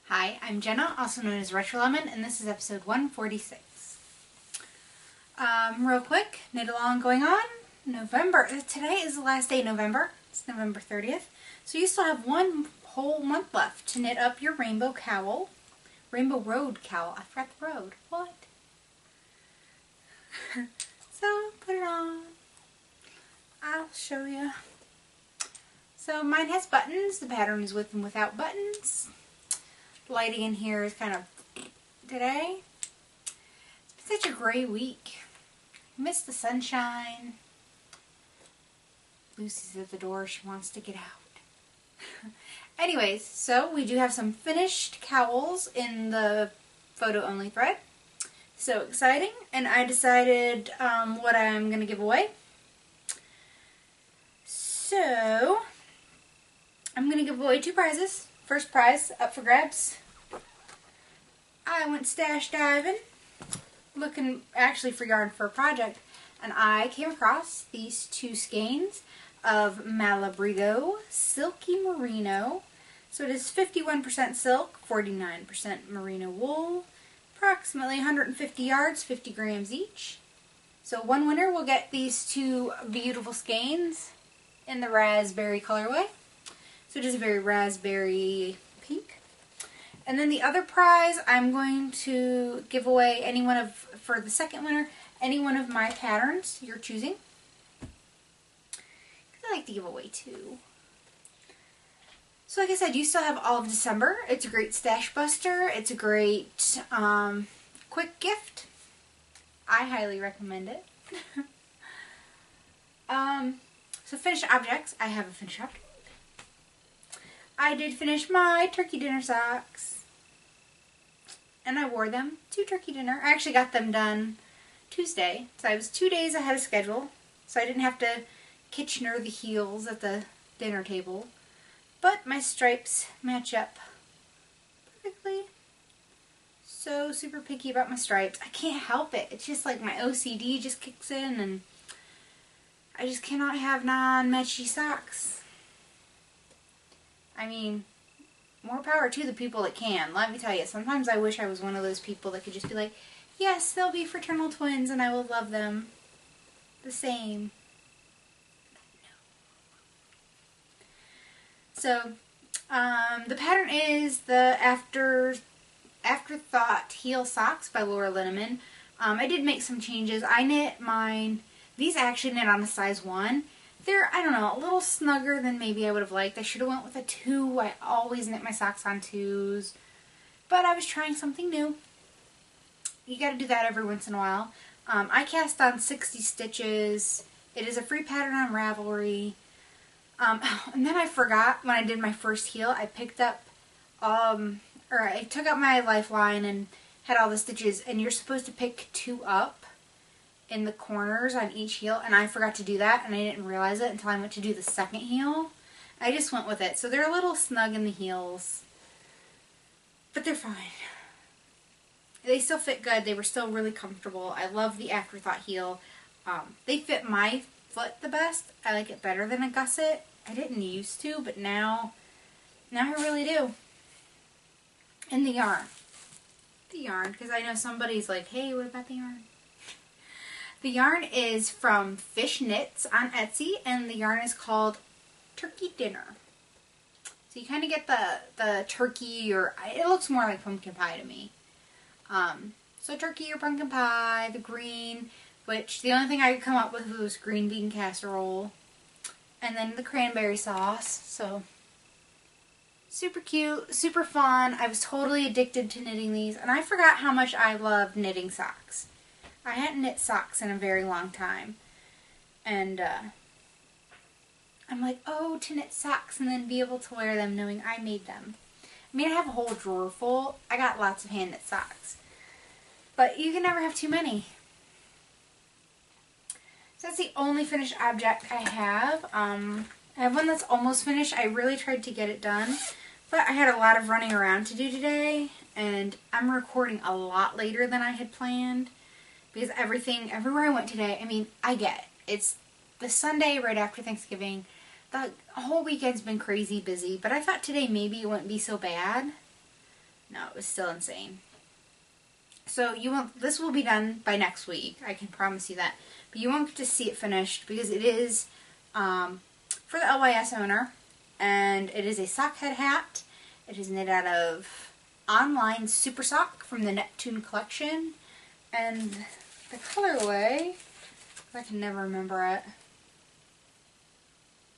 Hi, I'm Jenna, also known as RetroLemon, and this is episode 146. Real quick, Knitalong going on. Today is the last day of November. It's November 30th. So you still have one whole month left to knit up your rainbow cowl. Rainbow road cowl. I forgot the road. What? So, put it on. I'll show you. So mine has buttons. The pattern is with and without buttons. Lighting in here is kind of today. It's been such a gray week. I miss the sunshine. Lucy's at the door. She wants to get out. Anyways, so we do have some finished cowls in the photo only thread. So exciting. And I decided what I'm going to give away. So I'm going to give away two prizes. First prize up for grabs. I went stash diving, looking actually for yarn for a project, and I came across these two skeins of Malabrigo Silky Merino. So it is 51% silk, 49% merino wool, approximately 150 yards, 50 grams each. So one winner will get these two beautiful skeins in the raspberry colorway. So just a very raspberry pink. And then the other prize, I'm going to give away for the second winner, any one of my patterns you're choosing. I like to give away two. So like I said, you still have all of December. It's a great stash buster. It's a great quick gift. I highly recommend it. So finished objects. I have a finished object. I did finish my turkey dinner socks, and I wore them to turkey dinner. I actually got them done Tuesday, so I was 2 days ahead of schedule, so I didn't have to Kitchener the heels at the dinner table, but my stripes match up perfectly. So super picky about my stripes. I can't help it. It's just like my OCD just kicks in, and I just cannot have non-matchy socks. I mean, more power to the people that can. Let me tell you, sometimes I wish I was one of those people that could just be like, yes, they'll be fraternal twins and I will love them the same. So, the pattern is the Afterthought Heel Socks by Laura Linneman. I did make some changes. I knit mine, these I actually knit on a size 1. They're, I don't know, a little snugger than maybe I would have liked. I should have went with a 2. I always knit my socks on 2s. But I was trying something new. You gotta do that every once in a while. I cast on 60 stitches. It is a free pattern on Ravelry. And then I forgot when I did my first heel, I picked up, I took out my lifeline and had all the stitches. And you're supposed to pick 2 up in the corners on each heel, and I forgot to do that, and I didn't realize it until I went to do the second heel. I just went with it. So they're a little snug in the heels, but they're fine. They still fit good. They were still really comfortable. I love the Afterthought heel. They fit my foot the best. I like it better than a gusset. I didn't used to, but now I really do. And the yarn. The yarn, because I know somebody's like, hey, what about the yarn? The yarn is from Fish Knits on Etsy, and the yarn is called Turkey Dinner. So you kind of get the turkey, or it looks more like pumpkin pie to me. So turkey or pumpkin pie, the green, which the only thing I could come up with was green bean casserole, and then the cranberry sauce. So super cute, super fun. I was totally addicted to knitting these, and I forgot how much I love knitting socks. I hadn't knit socks in a very long time, and I'm like, oh, to knit socks and then be able to wear them knowing I made them. I mean, I have a whole drawer full. I got lots of hand knit socks, but you can never have too many. So that's the only finished object I have. I have one that's almost finished. I really tried to get it done, but I had a lot of running around to do today, and I'm recording a lot later than I had planned. Because everywhere I went today, I mean, I get it. It's the Sunday right after Thanksgiving. The whole weekend's been crazy busy, but I thought today maybe it wouldn't be so bad. No, it was still insane. So this will be done by next week. I can promise you that. But you won't get to see it finished because it is for the LYS owner. And it is a sock head hat. It is knit out of Online Super Sock from the Neptune collection. And the colorway, I can never remember it,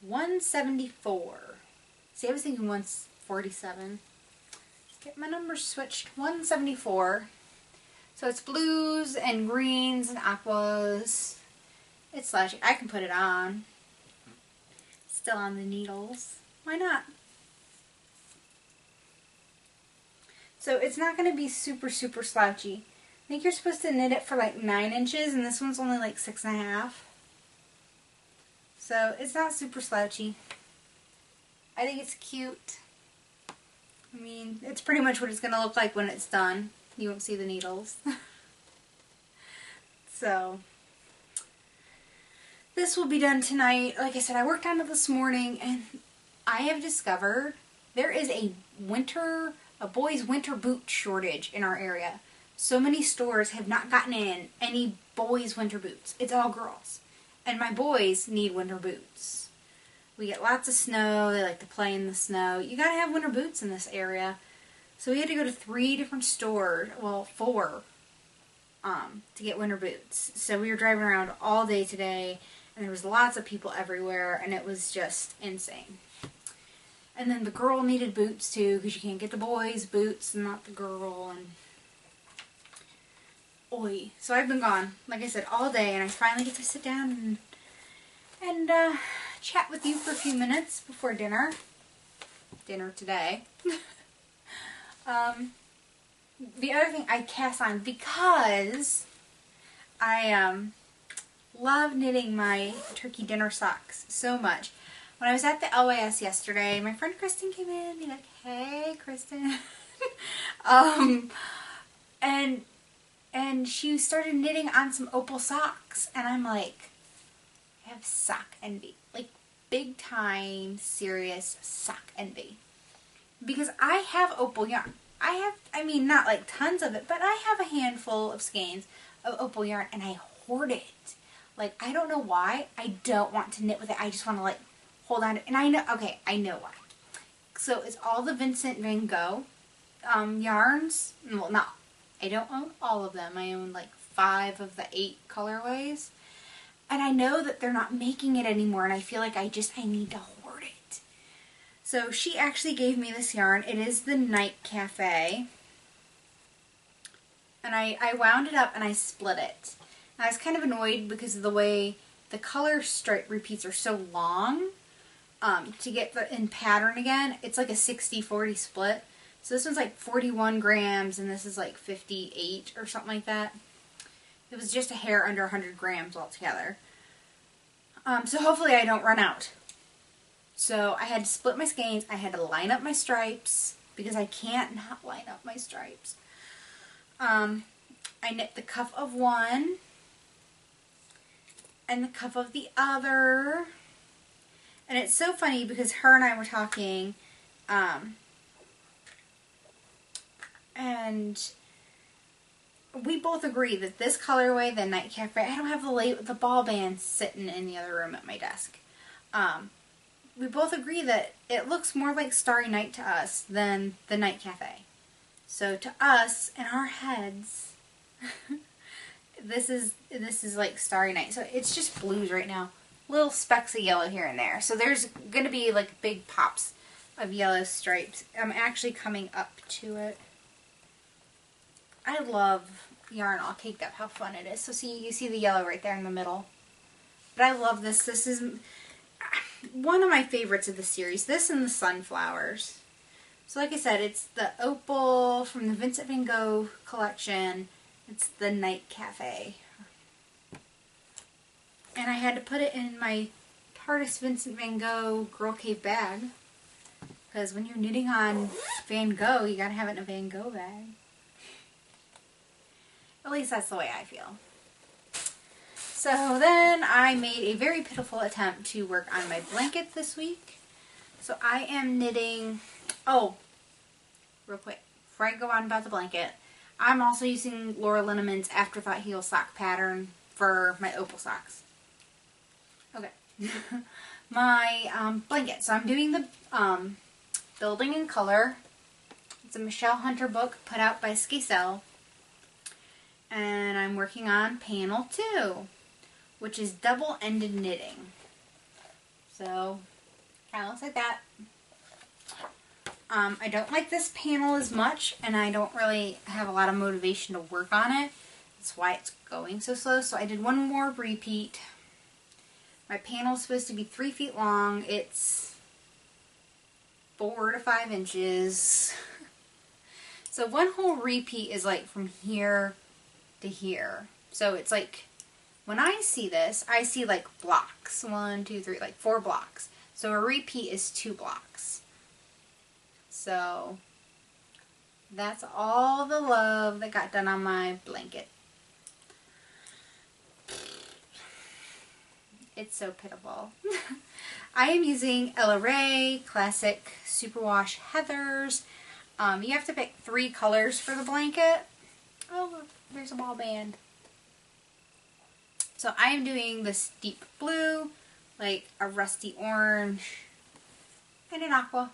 174. See, I was thinking 147. Get my numbers switched. 174. So it's blues and greens and aquas. It's slashy. I can put it on. Still on the needles. Why not? So it's not going to be super, super slouchy. I think you're supposed to knit it for like 9 inches, and this one's only like 6.5. So it's not super slouchy. I think it's cute. I mean, it's pretty much what it's going to look like when it's done. You won't see the needles. So, this will be done tonight. Like I said, I worked on it this morning, and I have discovered there is a boys' winter boot shortage in our area. So many stores have not gotten in any boys' winter boots. It's all girls. And my boys need winter boots. We get lots of snow. They like to play in the snow. You gotta have winter boots in this area. So we had to go to 3 different stores, well, 4, to get winter boots. So we were driving around all day today, and there was lots of people everywhere, and it was just insane. And then the girl needed boots too, because you can't get the boys' boots and not the girl, and oi. So I've been gone, like I said, all day, and I finally get to sit down and chat with you for a few minutes before dinner. Dinner today. The other thing I cast on, because I love knitting my turkey dinner socks so much. When I was at the LYS yesterday, my friend Kristen came in and be like, "Hey, Kristen," and she started knitting on some opal socks, and I'm like, I have sock envy, like big time, serious sock envy, because I have opal yarn. I mean, not like tons of it, but I have a handful of skeins of opal yarn, and I hoard it. Like, I don't know why. I don't want to knit with it. I just want to, like, hold on to it. And I know, okay, I know why. So, it's all the Vincent Van Gogh yarns. Well, not, I don't own all of them. I own, like, 5 of the 8 colorways. And I know that they're not making it anymore, and I feel like I need to hoard it. So she actually gave me this yarn. It is the Night Cafe. And I wound it up and I split it. And I was kind of annoyed because of the way the color stripe repeats are so long. To get in pattern again, it's like a 60-40 split. So this one's like 41 grams and this is like 58 or something like that. It was just a hair under 100 grams altogether. So hopefully I don't run out. So I had to split my skeins. I had to line up my stripes because I can't not line up my stripes. I knit the cuff of one and the cuff of the other. And it's so funny because her and I were talking, and we both agree that this colorway, the Night Cafe, I don't have the ball band sitting in the other room at my desk. We both agree that it looks more like Starry Night to us than the Night Cafe. So to us, in our heads, this is like Starry Night. So it's just blues right now. Little specks of yellow here and there. So there's going to be like big pops of yellow stripes. I'm actually coming up to it. I love yarn all caked up, how fun it is. So see, you see the yellow right there in the middle. But I love this. This is one of my favorites of the series. This and the sunflowers. So like I said, it's the opal from the Vincent Van Gogh collection. It's the Night Cafe. And I had to put it in my TARDIS Vincent Van Gogh Girl Cave bag. Because when you're knitting on Van Gogh, you gotta have it in a Van Gogh bag. At least that's the way I feel. So then I made a very pitiful attempt to work on my blanket this week. So I am knitting, oh, real quick, before I go on about the blanket, I'm also using Laura Lineman's Afterthought Heel Sock pattern for my opal socks. Okay. My blanket. So I'm doing the Building in Color. It's a Michelle Hunter book put out by Skacel. And I'm working on panel 2, which is double-ended knitting. So, kind of looks like that. I don't like this panel as much, and I don't really have a lot of motivation to work on it. That's why it's going so slow. So I did one more repeat. My panel is supposed to be 3 feet long. It's 4 to 5 inches. So one whole repeat is like from here to here. So it's like, when I see this, I see like blocks. 1, 2, 3, like 4 blocks. So a repeat is 2 blocks. So that's all the love that got done on my blanket. It's so pitiful. I am using Ella Rae Classic Superwash Heathers. You have to pick 3 colors for the blanket. Oh, look, there's a ball band. So I am doing this deep blue, like a rusty orange, and an aqua.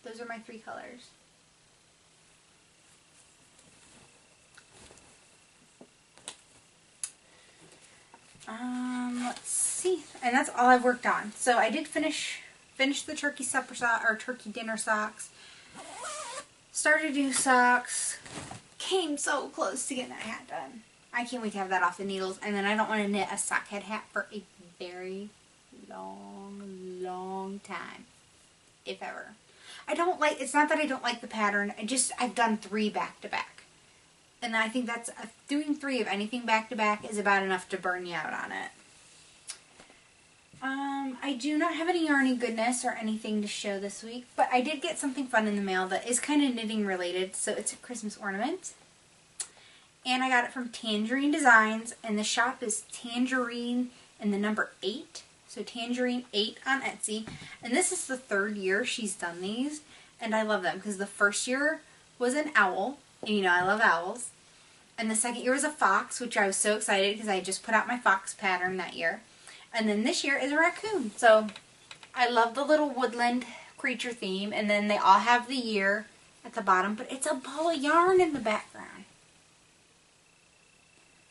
Those are my 3 colors. Let's see. And that's all I've worked on. So I did finish the turkey supper sock, or turkey dinner socks. Started to do socks. Came so close to getting that hat done. I can't wait to have that off the needles. And then I don't want to knit a sock head hat for a very long time. If ever. I don't like, it's not that I don't like the pattern. I've done 3 back to back. And I think that's, doing 3 of anything back to back is about enough to burn you out on it. I do not have any yarny goodness or anything to show this week, but I did get something fun in the mail that is kind of knitting related. So it's a Christmas ornament. And I got it from Tangerine Designs, and the shop is Tangerine and the number 8. So Tangerine 8 on Etsy. And this is the 3rd year she's done these, and I love them because the first year was an owl, and you know I love owls. And the second year was a fox, which I was so excited because I just put out my fox pattern that year. And then this year is a raccoon. So I love the little woodland creature theme, and then they all have the year at the bottom, but it's a ball of yarn in the background.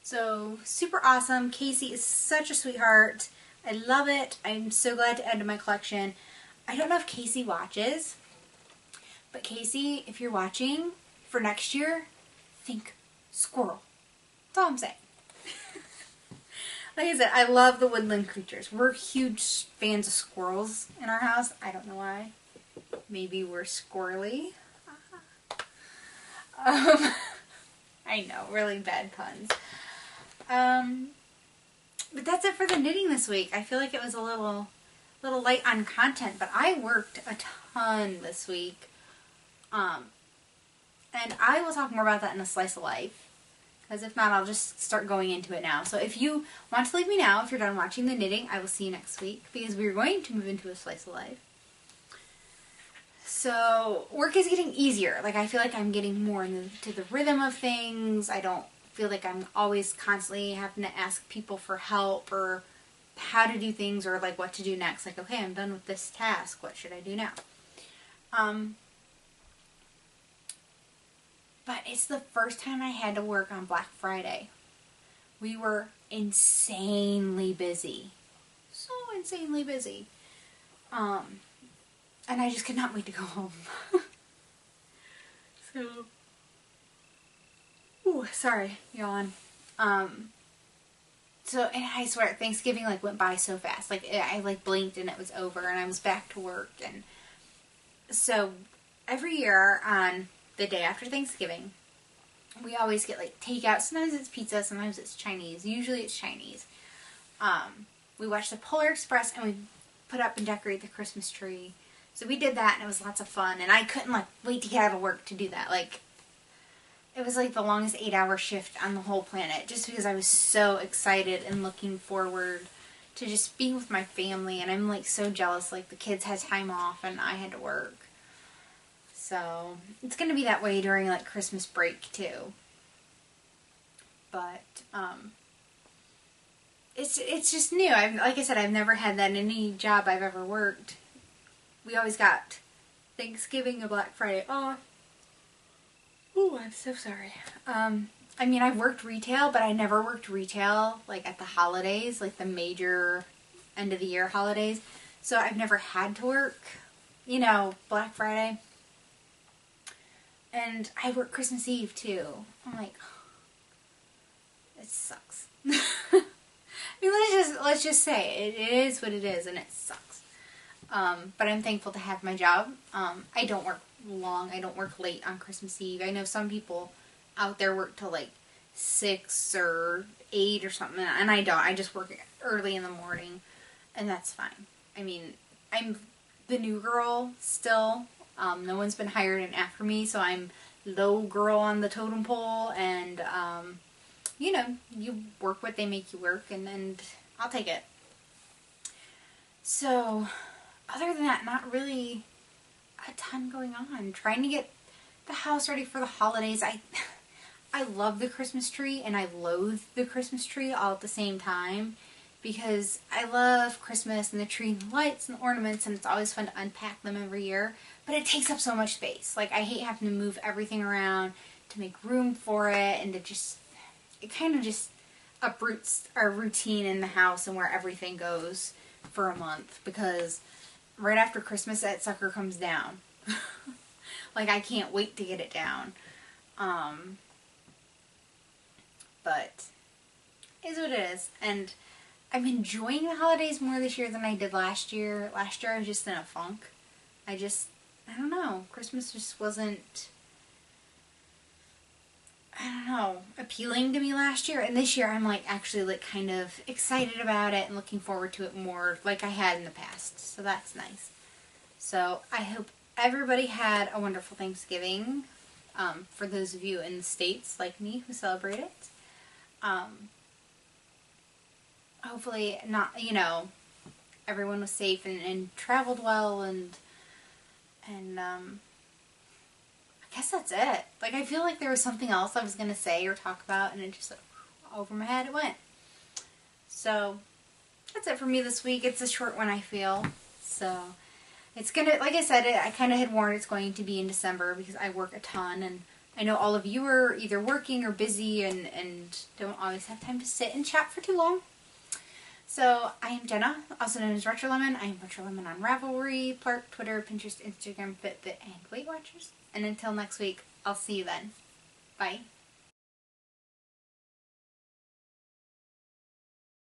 So super awesome. Casey is such a sweetheart. I love it. I'm so glad to add to my collection. I don't know if Casey watches, but Casey, if you're watching for next year, think squirrel. That's all I'm saying. Like I said, I love the woodland creatures. We're huge fans of squirrels in our house. I don't know why. Maybe we're squirrely. I know, really bad puns. But that's it for the knitting this week. I feel like it was a little light on content, but I worked a ton this week. And I will talk more about that in a slice of life. Because if not, I'll just start going into it now. So if you want to leave me now, if you're done watching the knitting, I will see you next week. Because we're going to move into a slice of life. So work is getting easier. Like I feel like I'm getting more into the rhythm of things. I don't feel like I'm always constantly having to ask people for help or how to do things or like what to do next. Like, okay, I'm done with this task. What should I do now? But it's the first time I had to work on Black Friday. We were insanely busy. So insanely busy. And I just could not wait to go home. So, ooh, sorry, yawn. So, and I swear, Thanksgiving like went by so fast. Like, I like blinked and it was over and I was back to work. And so, every year on the day after Thanksgiving, we always get like takeout. Sometimes it's pizza, sometimes it's Chinese. Usually it's Chinese. We watch the Polar Express and we put up and decorate the Christmas tree. So we did that and it was lots of fun. And I couldn't like wait to get out of work to do that. Like, it was like the longest 8-hour shift on the whole planet. Just because I was so excited and looking forward to just being with my family. And I'm like so jealous. Like the kids had time off and I had to work. So it's going to be that way during like Christmas break too. But it's just new. Like I said, I've never had that in any job I've ever worked. We always got Thanksgiving and Black Friday off. Ooh, I'm so sorry. I mean, I've worked retail, but I never worked retail like at the holidays, like the major end of the year holidays. So I've never had to work, you know, Black Friday. And I work Christmas Eve too. I'm like, it sucks. I mean, let's just say it is what it is, and it sucks. But I'm thankful to have my job. I don't work long. I don't work late on Christmas Eve. I know some people out there work till like 6 or 8 or something, and I don't. I just work early in the morning, and that's fine. I mean, I'm the new girl still. No one's been hired in after me, so I'm low girl on the totem pole, and you know, you work what they make you work, and I'll take it. So, other than that, not really a ton going on. Trying to get the house ready for the holidays. I love the Christmas tree and I loathe the Christmas tree all at the same time, because I love Christmas and the tree and the lights and the ornaments, and it's always fun to unpack them every year, but it takes up so much space. Like, I hate having to move everything around to make room for it, and it kind of just uproots our routine in the house and where everything goes for a month, because right after Christmas that sucker comes down. Like, I can't wait to get it down. But it is what it is. And I'm enjoying the holidays more this year than I did last year. Last year I was just in a funk. I don't know. Christmas just wasn't, I don't know, appealing to me last year. And this year I'm like actually like kind of excited about it and looking forward to it more like I had in the past. So that's nice. So I hope everybody had a wonderful Thanksgiving. For those of you in the States like me who celebrate it. Hopefully not, you know, everyone was safe and traveled well, and I guess that's it. Like, I feel like there was something else I was going to say or talk about, and it just, like, over my head it went. So, that's it for me this week. It's a short one, I feel. So, it's going to, like I said, I kind of had warned it's going to be in December because I work a ton, and I know all of you are either working or busy and don't always have time to sit and chat for too long. So, I am Jenna, also known as RetroLemon. I am RetroLemon on Ravelry, Plurk, Twitter, Pinterest, Instagram, Fitbit, and Weight Watchers. And until next week, I'll see you then. Bye.